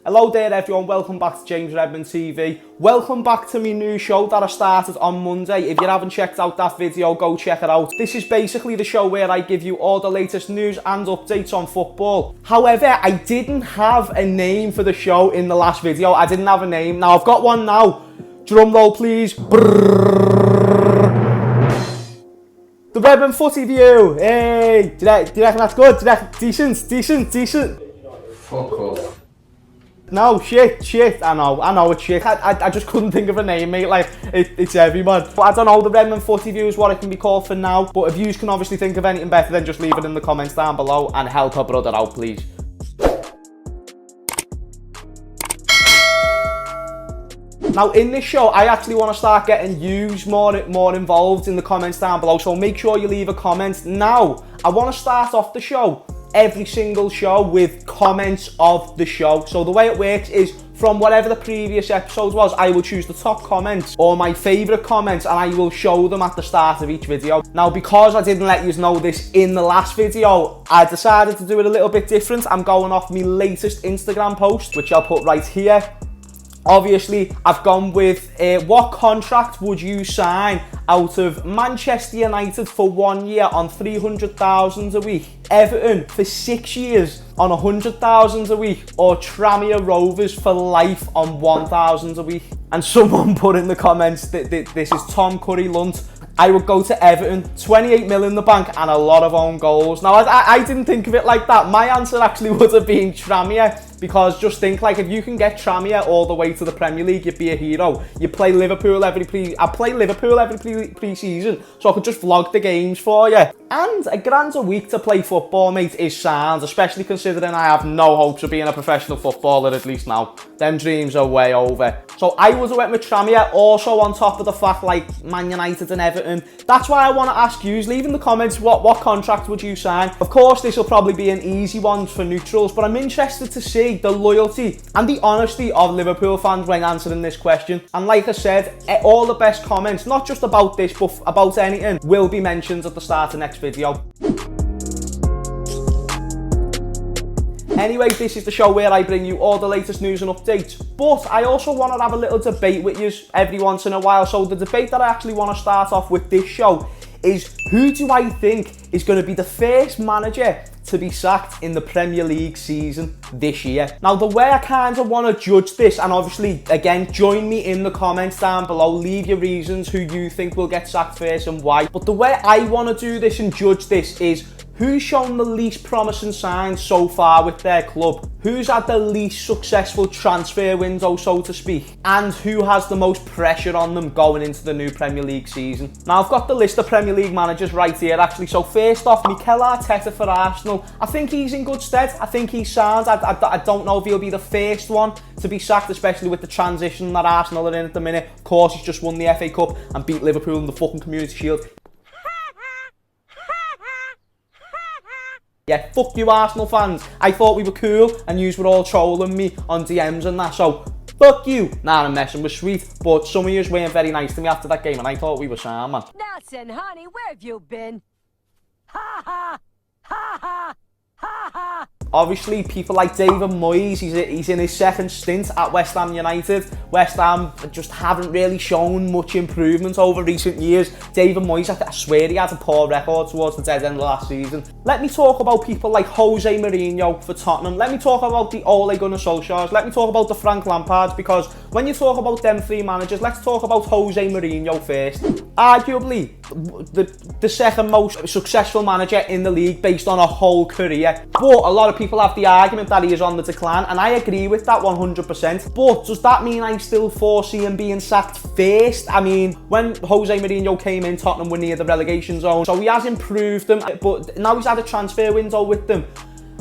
Hello there everyone, welcome back to James Redmond TV. Welcome back to my new show that I started on Monday. If you haven't checked out that video, go check it out. This is basically the show where I give you all the latest news and updates on football. However, I didn't have a name for the show in the last video. I didn't have a name. Now I've got one now. Drum roll please. The Redmond Footy View. Hey, do you reckon that's good? Do you reckon decent? Fuck off. No, shit, I know it's shit. I just couldn't think of a name, mate, like, it's everyone. But I don't know, the Redmond Footy View is what it can be called for now. But if you can obviously think of anything better, then just leave it in the comments down below and help a brother out, please. Now in this show, I actually want to start getting you more involved in the comments down below, so make sure you leave a comment. Now, I want to start off the show, every single show, with comments of the show. So the way it works is, from whatever the previous episode was, I will choose the top comments or my favourite comments and I will show them at the start of each video. Now, because I didn't let you know this in the last video, I decided to do it a little bit different. I'm going off my latest Instagram post, which I'll put right here. Obviously, I've gone with what contract would you sign out of Manchester United for 1 year on 300,000 a week, Everton for 6 years on 100,000 a week, or Tranmere Rovers for life on 1,000 a week. And someone put in the comments that this is Tom Curry Lunt. I would go to Everton, 28 mil in the bank and a lot of own goals. Now, I didn't think of it like that. My answer actually would have been Tranmere, because just think, like, if you can get Tranmere all the way to the Premier League, you'd be a hero. You play Liverpool every pre-season, so I could just vlog the games for you. And £1 a week to play football, mate, is sound, especially considering I have no hopes of being a professional footballer, at least now. Them dreams are way over. So I would have went with Tranmere, also on top of the fact, like, Man United and Everton. That's why I want to ask you, leave in the comments, what contract would you sign? Of course, this will probably be an easy one for neutrals, but I'm interested to see the loyalty and the honesty of Liverpool fans when answering this question. And like I said, all the best comments, not just about this, but about anything, will be mentioned at the start of next video. Anyway, this is the show where I bring you all the latest news and updates, but I also want to have a little debate with you every once in a while. So the debate that I actually want to start off with this show is, who do I think is going to be the first manager to be sacked in the Premier League season this year? Now, the way I kind of want to judge this, and obviously, again, join me in the comments down below, leave your reasons who you think will get sacked first and why. But the way I want to do this and judge this is, who's shown the least promising signs so far with their club? Who's had the least successful transfer window, so to speak? And who has the most pressure on them going into the new Premier League season? Now, I've got the list of Premier League managers right here, actually. So first off, Mikel Arteta for Arsenal. I think he's in good stead. I think he's sound. I don't know if he'll be the first one to be sacked, especially with the transition that Arsenal are in at the minute. Of course, he's just won the FA Cup and beat Liverpool in the fucking Community Shield. Yeah, fuck you Arsenal fans. I thought we were cool and yous were all trolling me on DMs and that, so fuck you. Nah, I'm messing with sweet, but some of yous weren't very nice to me after that game and I thought we were sound, man. Nelson, honey, where have you been? Ha ha! Ha ha! Ha ha! Obviously, people like David Moyes, he's in his second stint at West Ham United. West Ham just haven't really shown much improvement over recent years. David Moyes, I swear he had a poor record towards the dead end of last season. Let me talk about people like Jose Mourinho for Tottenham. Let me talk about the Ole Gunnar Solskjaers. Let me talk about the Frank Lampards, because when you talk about them three managers, let's talk about Jose Mourinho first. Arguably the second most successful manager in the league based on a whole career. But a lot of people have the argument that he is on the decline, and I agree with that 100%. But does that mean I still foresee him being sacked first? I mean, when Jose Mourinho came in, Tottenham were near the relegation zone, so he has improved them, but now he's had a transfer window with them.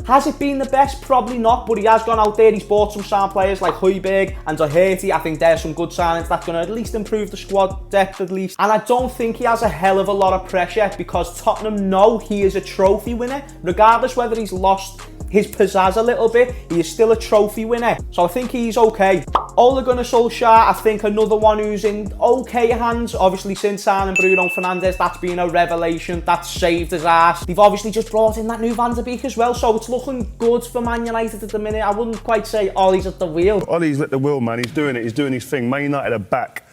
Has it been the best? Probably not, but he has gone out there, he's bought some sound players like Højbjerg and Doherty. I think there's some good signings that's going to at least improve the squad depth at least. And I don't think he has a hell of a lot of pressure, because Tottenham know he is a trophy winner. Regardless whether he's lost his pizzazz a little bit, he is still a trophy winner. So I think he's okay. Ole Gunnar Solskjaer, I think another one who's in okay hands. Obviously, since signing Bruno Fernandes, that's been a revelation. That's saved his ass. They've obviously just brought in that new Van de Beek as well, so it's looking good for Man United at the minute. I wouldn't quite say Ollie's at the wheel. Ollie's at the wheel, man. He's doing it. He's doing his thing. Man United are back.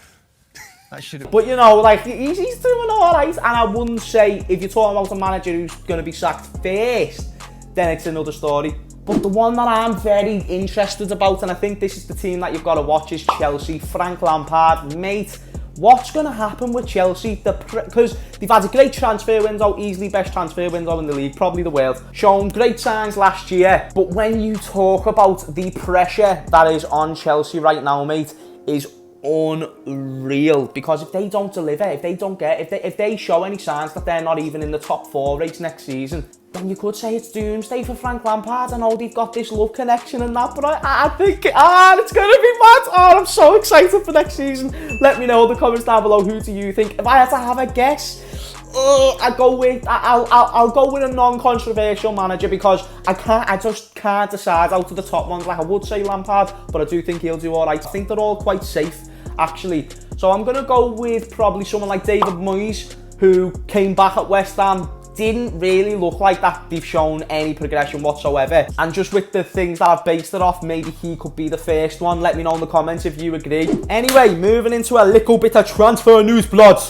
But you know, like, he's doing alright, and I wouldn't say, if you're talking about a manager who's going to be sacked first, then it's another story. But the one that I'm very interested about, and I think this is the team that you've got to watch, is Chelsea. Frank Lampard, mate, what's going to happen with Chelsea? Because they've had a great transfer window, easily best transfer window in the league, probably the world. Shown great signs last year. But when you talk about the pressure that is on Chelsea right now, mate, is unreal. Because if they don't deliver, if they show any signs that they're not even in the top 4 race next season, then you could say it's doomsday for Frank Lampard. I know they've got this love connection and that, but I think it's going to be mad. Oh, I'm so excited for next season. Let me know in the comments down below, who do you think? If I had to have a guess, I'll go with a non-controversial manager, because I just can't decide out of the top ones. Like, I would say Lampard, but I do think he'll do all right. I think they're all quite safe, actually. So I'm going to go with probably someone like David Moyes, who came back at West Ham. Didn't really look like that they've shown any progression whatsoever. And just with the things that I've based it off, maybe he could be the first one. Let me know in the comments if you agree. Anyway, moving into a little bit of transfer news, blood.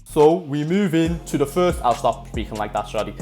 So we move into the first. I'll stop speaking like that, sorry.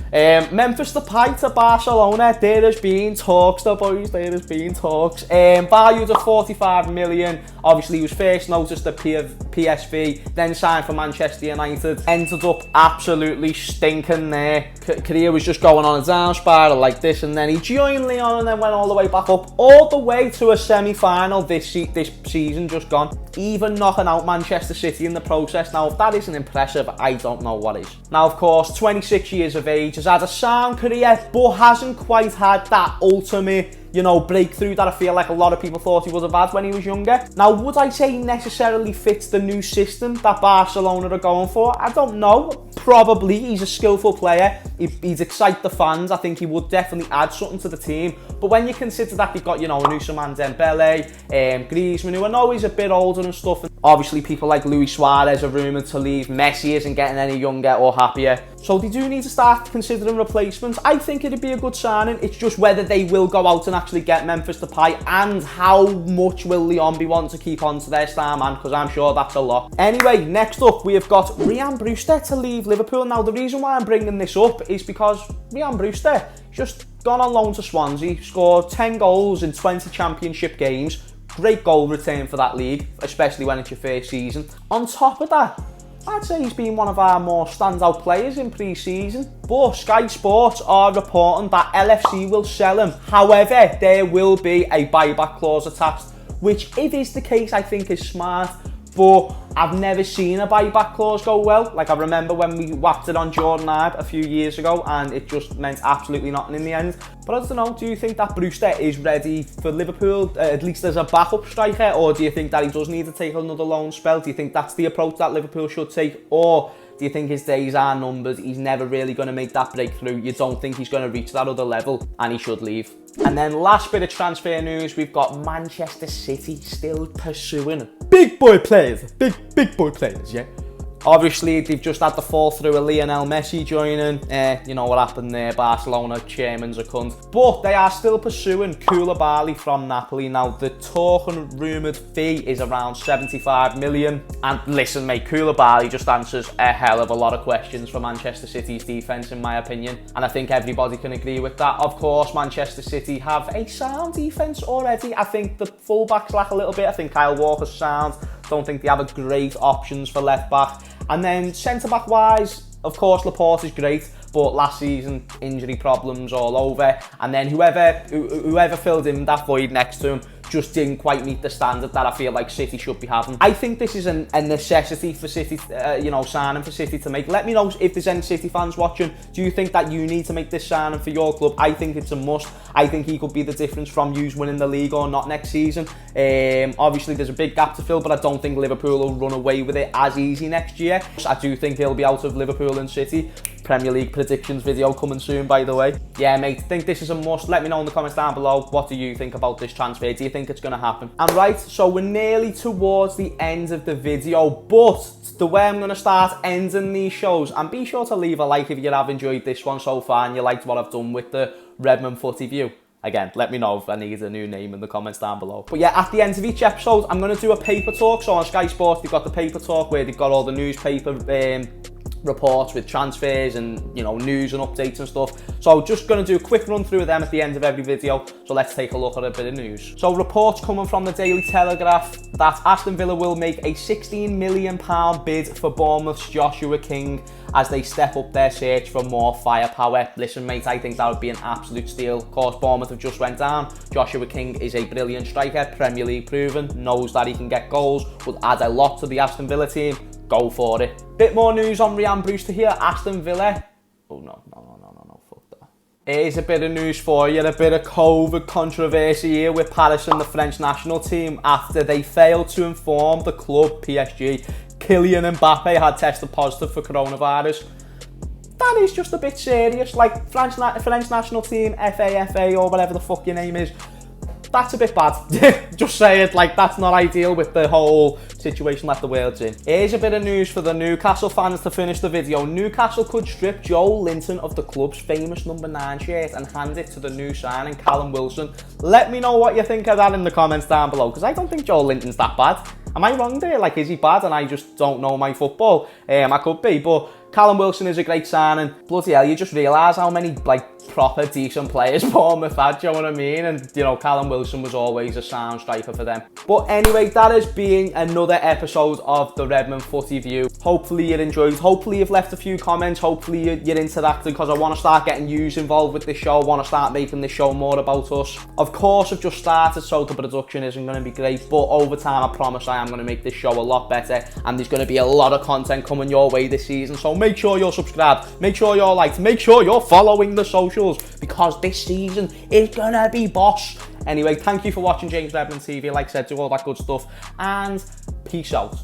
Memphis Depay to Barcelona. There has been talks, though, boys. There has been talks. Valued at 45 million. Obviously, he was first noticed at PSV, then signed for Manchester United. Ended up absolutely stinking there. Career was just going on a down spiral like this, and then he joined Lyon and then went all the way back up, all the way to a semi-final this season just gone. Even knocking out Manchester City in the process. Now, if that isn't impressive, I don't know what is. Now, of course, 26 years of age, has had a sound career, but hasn't quite had that ultimate, you know, breakthrough that I feel like a lot of people thought he would have had when he was younger. Now, would I say he necessarily fits the new system that Barcelona are going for? I don't know. Probably. He's a skillful player. He'd excite the fans. I think he would definitely add something to the team. But when you consider that you've got, you know, Ousmane Dembele, Griezmann, who I know he's a bit older and stuff. And obviously, people like Luis Suarez are rumoured to leave. Messi isn't getting any younger or happier. So they do need to start considering replacements. I think it'd be a good signing. It's just whether they will go out and actually get Memphis Depay, and how much will Lyon be wanting to keep on to their star man, because I'm sure that's a lot. Anyway, next up we have got Ryan Brewster to leave Liverpool. Now, the reason why I'm bringing this up is because Ryan Brewster just gone on loan to Swansea, scored 10 goals in 20 championship games. Great goal return for that league, especially when it's your first season. On top of that, I'd say he's been one of our more standout players in pre-season. But Sky Sports are reporting that LFC will sell him. However, there will be a buyback clause attached, which, if is the case, I think is smart. But I've never seen a buyback clause go well. Like, I remember when we whacked it on Jordan Ibe a few years ago, and it just meant absolutely nothing in the end. But I don't know, do you think that Brewster is ready for Liverpool, at least as a backup striker? Or do you think that he does need to take another loan spell? Do you think that's the approach that Liverpool should take? Or do you think his days are numbered? He's never really going to make that breakthrough. You don't think he's going to reach that other level, and he should leave. And then last bit of transfer news, we've got Manchester City still pursuing big boy players, big boy players, yeah. Obviously, they've just had the fall through of Lionel Messi joining. You know what happened there, Barcelona, chairman's a cunt. But they are still pursuing Koulibaly from Napoli. Now, the talk and rumoured fee is around 75 million. And listen, mate, Koulibaly just answers a hell of a lot of questions for Manchester City's defence, in my opinion. And I think everybody can agree with that. Of course, Manchester City have a sound defence already. I think the full-backs lack a little bit. I think Kyle Walker's sound. Don't think they have a great options for left-back. And then centre-back wise, of course, Laporte is great, but last season, injury problems all over. And then whoever filled in that void next to him just didn't quite meet the standard that I feel like City should be having. I think this is a necessity for City, you know, signing for City to make. Let me know if there's any City fans watching. Do you think that you need to make this signing for your club? I think it's a must. I think he could be the difference from you winning the league or not next season. Obviously, there's a big gap to fill, but I don't think Liverpool will run away with it as easy next year. I do think he'll be out of Liverpool and City. Premier League predictions video coming soon, by the way. Yeah, mate, think this is a must. Let me know in the comments down below, what do you think about this transfer? Do you think it's going to happen? And right, so we're nearly towards the end of the video, but the way I'm going to start ending these shows, and be sure to leave a like if you have enjoyed this one so far and you liked what I've done with the Redmond footy view. Again, let me know if I need a new name in the comments down below. But yeah, at the end of each episode, I'm going to do a paper talk. So on Sky Sports, they've got the paper talk where they've got all the newspaper reports with transfers and, you know, news and updates and stuff. So just going to do a quick run through of them at the end of every video. So let's take a look at a bit of news. So reports coming from the Daily Telegraph that Aston Villa will make a £16 million bid for Bournemouth's Joshua King as they step up their search for more firepower. Listen, mate, I think that would be an absolute steal. Of course, Bournemouth have just went down. Joshua King is a brilliant striker, Premier League proven, knows that he can get goals, would add a lot to the Aston Villa team. Go for it. Bit more news on Ryan Brewster here. Aston Villa. Oh, no, fuck that. Here's a bit of news for you. A bit of COVID controversy here with Paris and the French national team after they failed to inform the club, PSG, Kylian Mbappe had tested positive for coronavirus. That is just a bit serious. Like, French national team, FA, or whatever the fuck your name is. That's a bit bad. Just say it, like, that's not ideal with the whole situation that the world's in. Here's a bit of news for the Newcastle fans to finish the video. Newcastle could strip Joe Linton of the club's famous number 9 shirt and hand it to the new signing, Callum Wilson. Let me know what you think of that in the comments down below, because I don't think Joe Linton's that bad. Am I wrong there? Like, is he bad and I just don't know my football? I could be, but Callum Wilson is a great signing. Bloody hell, you just realise how many, like, proper decent players Bournemouth had, do you know what I mean? And, you know, Callum Wilson was always a sound striker for them. But anyway, that has been another episode of the Redmond Footy View. Hopefully you enjoyed. Hopefully you've left a few comments. Hopefully you're interacting, because I want to start getting yous involved with this show. I want to start making this show more about us. Of course, I've just started, so the production isn't going to be great. But over time, I promise I am going to make this show a lot better. And there's going to be a lot of content coming your way this season. So make sure you're subscribed. Make sure you're liked. Make sure you're following the socials, because this season is gonna be boss. Anyway, thank you for watching James Redmond TV. Like I said, do all that good stuff, and peace out.